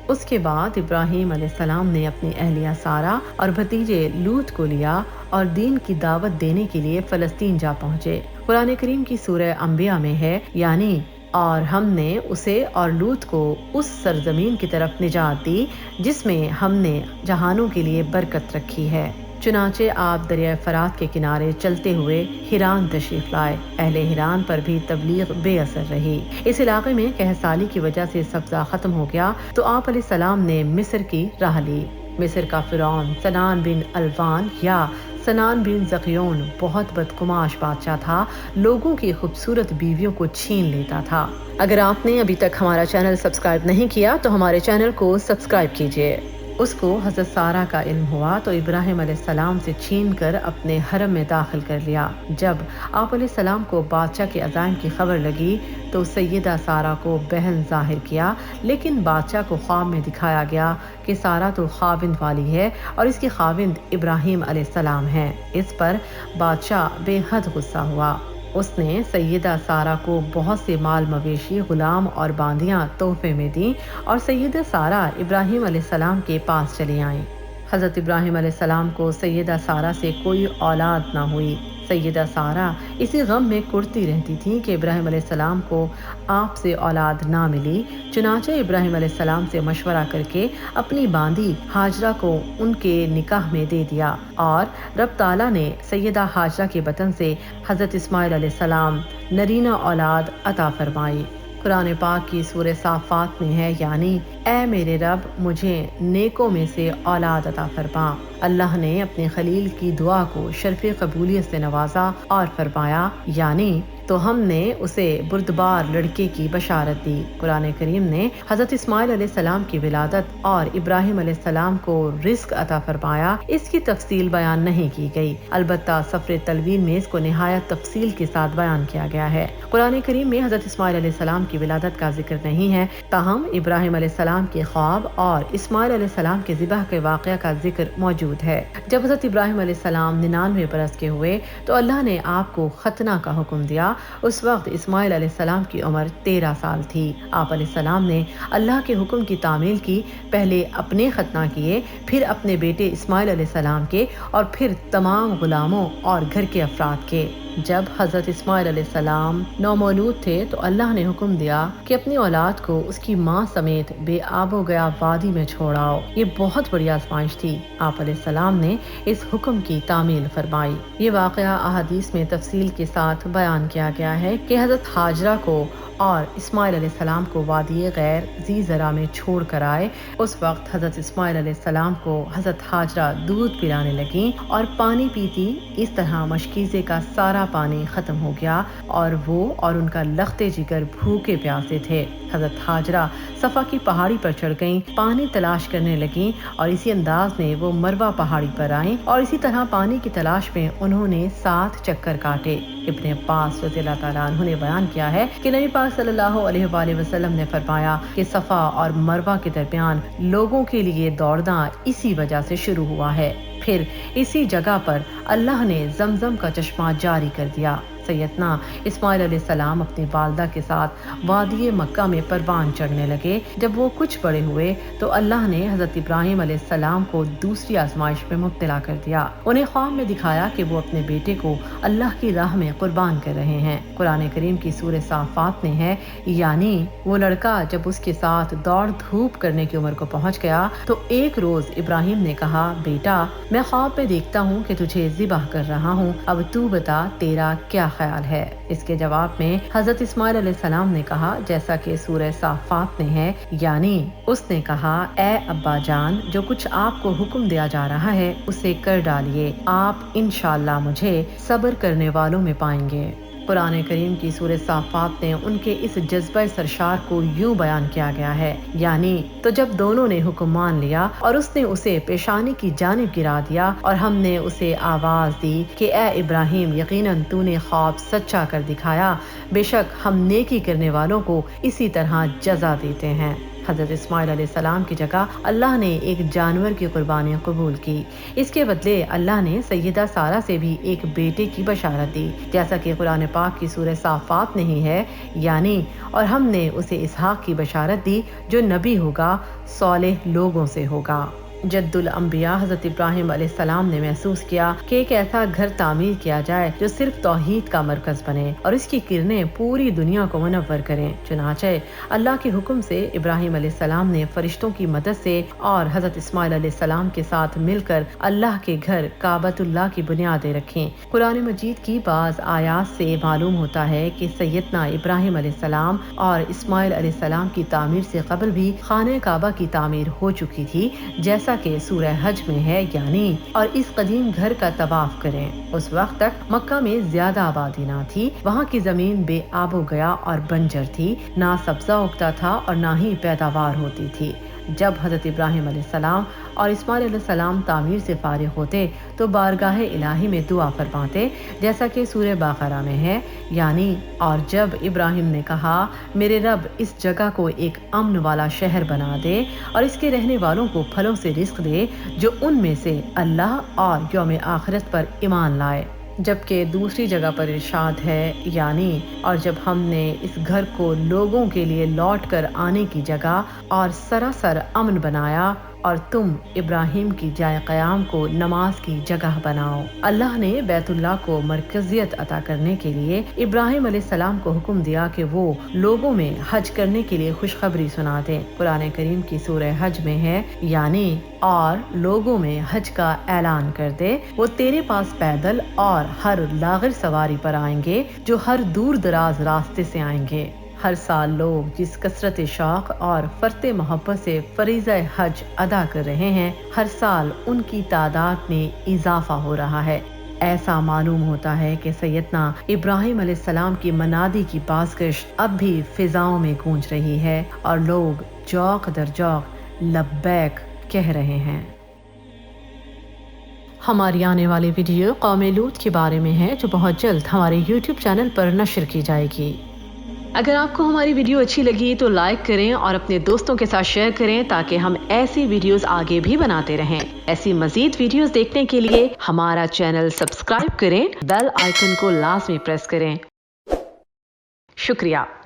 اس کے بعد ابراہیم علیہ السلام نے اپنی اہلیہ سارہ اور بھتیجے لوط کو لیا اور دین کی دعوت دینے کے لیے فلسطین جا پہنچے۔ قرآن کریم کی سورہ انبیاء میں ہے، یعنی اور ہم نے اسے اور لوط کو اس سرزمین کی طرف نجات دی جس میں ہم نے جہانوں کے لیے برکت رکھی ہے۔ چنانچہ آپ دریائے فرات کے کنارے چلتے ہوئے ہیران تشریف لائے۔ اہل ہیران پر بھی تبلیغ بے اثر رہی۔ اس علاقے میں قحط سالی کی وجہ سے سبزہ ختم ہو گیا تو آپ علیہ السلام نے مصر کی راہ لی۔ مصر کا فرعون سنان بن الوان یا سنان بن زقیون بہت بدقماش بادشاہ تھا، لوگوں کی خوبصورت بیویوں کو چھین لیتا تھا۔ اگر آپ نے ابھی تک ہمارا چینل سبسکرائب نہیں کیا تو ہمارے چینل کو سبسکرائب کیجیے۔ اس کو حضرت سارہ کا علم ہوا تو ابراہیم علیہ السلام سے چھین کر اپنے حرم میں داخل کر لیا۔ جب آپ علیہ السلام کو بادشاہ کے عزائم کی خبر لگی تو سیدہ سارہ کو بہن ظاہر کیا، لیکن بادشاہ کو خواب میں دکھایا گیا کہ سارہ تو خاوند والی ہے اور اس کے خاوند ابراہیم علیہ السلام ہیں۔ اس پر بادشاہ بے حد غصہ ہوا۔ اس نے سیدہ سارہ کو بہت سے مال مویشی، غلام اور باندیاں تحفے میں دیں اور سیدہ سارہ ابراہیم علیہ السلام کے پاس چلی آئیں۔ حضرت ابراہیم علیہ السلام کو سیدہ سارہ سے کوئی اولاد نہ ہوئی۔ سیدہ سارہ اسی غم میں کرتی رہتی تھیں کہ ابراہیم علیہ السلام کو آپ سے اولاد نہ ملی۔ چنانچہ ابراہیم علیہ السلام سے مشورہ کر کے اپنی باندی ہاجرہ کو ان کے نکاح میں دے دیا اور رب تعالیٰ نے سیدہ ہاجرہ کے بطن سے حضرت اسماعیل علیہ السلام نرینہ اولاد عطا فرمائی۔ قرآن پاک کی سورہ صافات میں ہے، یعنی اے میرے رب مجھے نیکوں میں سے اولاد عطا فرما۔ اللہ نے اپنے خلیل کی دعا کو شرف قبولیت سے نوازا اور فرمایا، یعنی تو ہم نے اسے بردبار لڑکے کی بشارت دی۔ قرآن کریم نے حضرت اسماعیل علیہ السلام کی ولادت اور ابراہیم علیہ السلام کو رزق عطا فرمایا، اس کی تفصیل بیان نہیں کی گئی، البتہ سفر تلوین میں اس کو نہایت تفصیل کے ساتھ بیان کیا گیا ہے۔ قرآن کریم میں حضرت اسماعیل علیہ السلام کی ولادت کا ذکر نہیں ہے، تاہم ابراہیم علیہ السلام کے خواب اور اسماعیل علیہ السلام کے ذبح کے واقعہ کا ذکر موجود ہے۔ جب حضرت ابراہیم علیہ السلام 99 برس کے ہوئے تو اللہ نے آپ کو ختنہ کا حکم دیا۔ اس وقت اسماعیل علیہ السلام کی عمر 13 سال تھی۔ آپ علیہ السلام نے اللہ کے حکم کی تعمیل کی، پہلے اپنے ختنہ کیے، پھر اپنے بیٹے اسماعیل علیہ السلام کے اور پھر تمام غلاموں اور گھر کے افراد کے۔ جب حضرت اسماعیل علیہ السلام نومولود تھے تو اللہ نے حکم دیا کہ اپنی اولاد کو اس کی ماں سمیت بے آب و گیا وادی میں چھوڑاؤ۔ یہ بہت بڑی آزمائش تھی۔ آپ علیہ السلام نے اس حکم کی تعمیل فرمائی۔ یہ واقعہ احادیث میں تفصیل کے ساتھ بیان کیا گیا ہے کہ حضرت ہاجرہ کو اور اسماعیل علیہ السلام کو وادی غیر ذی زرع میں چھوڑ کر آئے۔ اس وقت حضرت اسماعیل علیہ السلام کو حضرت ہاجرہ دودھ پلانے لگیں اور پانی پیتی، اس طرح مشکیزے کا سارا پانی ختم ہو گیا اور وہ اور ان کا لخت جگر بھوکے پیاسے تھے۔ حضرت ہاجرہ صفا کی پہاڑی پر چڑھ گئیں، پانی تلاش کرنے لگیں اور اسی انداز میں وہ مروہ پہاڑی پر آئیں اور اسی طرح پانی کی تلاش میں انہوں نے 7 چکر کاٹے۔ ابن عباس رضی اللہ تعالیٰ عنہ نے بیان کیا ہے کہ نبی پاک صلی اللہ علیہ وآلہ وسلم نے فرمایا کہ صفا اور مروہ کے درمیان لوگوں کے لیے دوڑنا اسی وجہ سے شروع ہوا ہے۔ پھر اسی جگہ پر اللہ نے زمزم کا چشمہ جاری کر دیا۔ سیدنا اسماعیل علیہ السلام اپنی والدہ کے ساتھ وادی مکہ میں پروان چڑھنے لگے۔ جب وہ کچھ بڑے ہوئے تو اللہ نے حضرت ابراہیم علیہ السلام کو دوسری آزمائش میں مبتلا کر دیا۔ انہیں خواب میں دکھایا کہ وہ اپنے بیٹے کو اللہ کی راہ میں قربان کر رہے ہیں۔ قرآن کریم کی سورہ صافات میں ہے، یعنی وہ لڑکا جب اس کے ساتھ دوڑ دھوپ کرنے کی عمر کو پہنچ گیا تو ایک روز ابراہیم نے کہا، بیٹا میں خواب میں دیکھتا ہوں کہ تجھے ذبح کر رہا ہوں، اب تو بتا تیرا کیا خیال ہے؟ اس کے جواب میں حضرت اسماعیل علیہ السلام نے کہا جیسا کہ سورہ صافات میں ہے، یعنی اس نے کہا، اے ابا جان جو کچھ آپ کو حکم دیا جا رہا ہے اسے کر ڈالیے، آپ انشاءاللہ مجھے صبر کرنے والوں میں پائیں گے۔ قرآن کریم کی سورہ صافات میں ان کے اس جذبہ سرشار کو یوں بیان کیا گیا ہے، یعنی تو جب دونوں نے حکم مان لیا اور اس نے اسے پیشانی کی جانب گرا دیا اور ہم نے اسے آواز دی کہ اے ابراہیم یقیناً تو نے خواب سچا کر دکھایا، بے شک ہم نیکی کرنے والوں کو اسی طرح جزا دیتے ہیں۔ حضرت اسماعیل علیہ السلام کی جگہ اللہ نے ایک جانور کی قربانی قبول کی۔ اس کے بدلے اللہ نے سیدہ سارہ سے بھی ایک بیٹے کی بشارت دی، جیسا کہ قرآن پاک کی سورہ صافات میں ہی ہے، یعنی اور ہم نے اسے اسحاق کی بشارت دی جو نبی ہوگا، صالح لوگوں سے ہوگا۔ جد الانبیاء حضرت ابراہیم علیہ السلام نے محسوس کیا کہ ایک ایسا گھر تعمیر کیا جائے جو صرف توحید کا مرکز بنے اور اس کی کرنیں پوری دنیا کو منور کریں۔ چنانچہ اللہ کے حکم سے ابراہیم علیہ السلام نے فرشتوں کی مدد سے اور حضرت اسماعیل علیہ السلام کے ساتھ مل کر اللہ کے گھر کعبۃ اللہ کی بنیادیں رکھیں۔ قرآن مجید کی بعض آیات سے معلوم ہوتا ہے کہ سیدنا ابراہیم علیہ السلام اور اسماعیل علیہ السلام کی تعمیر سے قبل بھی خانہ کعبہ کی تعمیر ہو چکی تھی، جیسا کہ سورہ حج میں ہے، یعنی اور اس قدیم گھر کا طواف کریں۔ اس وقت تک مکہ میں زیادہ آبادی نہ تھی، وہاں کی زمین بے آب و گیا اور بنجر تھی، نہ سبزہ اگتا تھا اور نہ ہی پیداوار ہوتی تھی۔ جب حضرت ابراہیم علیہ السلام اور اسماعیل علیہ السلام تعمیر سے فارغ ہوتے تو بارگاہ الہی میں دعا فرماتے، جیسا کہ سورہ بقرہ میں ہے، یعنی اور جب ابراہیم نے کہا میرے رب اس جگہ کو ایک امن والا شہر بنا دے اور اس کے رہنے والوں کو پھلوں سے رزق دے جو ان میں سے اللہ اور یوم آخرت پر ایمان لائے۔ جبکہ دوسری جگہ پر ارشاد ہے، یعنی اور جب ہم نے اس گھر کو لوگوں کے لیے لوٹ کر آنے کی جگہ اور سراسر امن بنایا اور تم ابراہیم کی جائے قیام کو نماز کی جگہ بناؤ۔ اللہ نے بیت اللہ کو مرکزیت عطا کرنے کے لیے ابراہیم علیہ السلام کو حکم دیا کہ وہ لوگوں میں حج کرنے کے لیے خوشخبری سنا دیں۔ قرآن کریم کی سورہ حج میں ہے، یعنی اور لوگوں میں حج کا اعلان کر دے، وہ تیرے پاس پیدل اور ہر لاغر سواری پر آئیں گے جو ہر دور دراز راستے سے آئیں گے۔ ہر سال لوگ جس کثرت شوق اور فرط محبت سے فریضہ حج ادا کر رہے ہیں، ہر سال ان کی تعداد میں اضافہ ہو رہا ہے۔ ایسا معلوم ہوتا ہے کہ سیدنا ابراہیم علیہ السلام کی منادی کی بازگشت اب بھی فضاؤں میں گونج رہی ہے اور لوگ جوق در جوق لبیک کہہ رہے ہیں۔ ہماری آنے والی ویڈیو قوم لوط کے بارے میں ہے، جو بہت جلد ہمارے یوٹیوب چینل پر نشر کی جائے گی۔ اگر آپ کو ہماری ویڈیو اچھی لگی تو لائک کریں اور اپنے دوستوں کے ساتھ شیئر کریں تاکہ ہم ایسی ویڈیوز آگے بھی بناتے رہیں۔ ایسی مزید ویڈیوز دیکھنے کے لیے ہمارا چینل سبسکرائب کریں، بیل آئیکن کو لازمی پریس کریں۔ شکریہ۔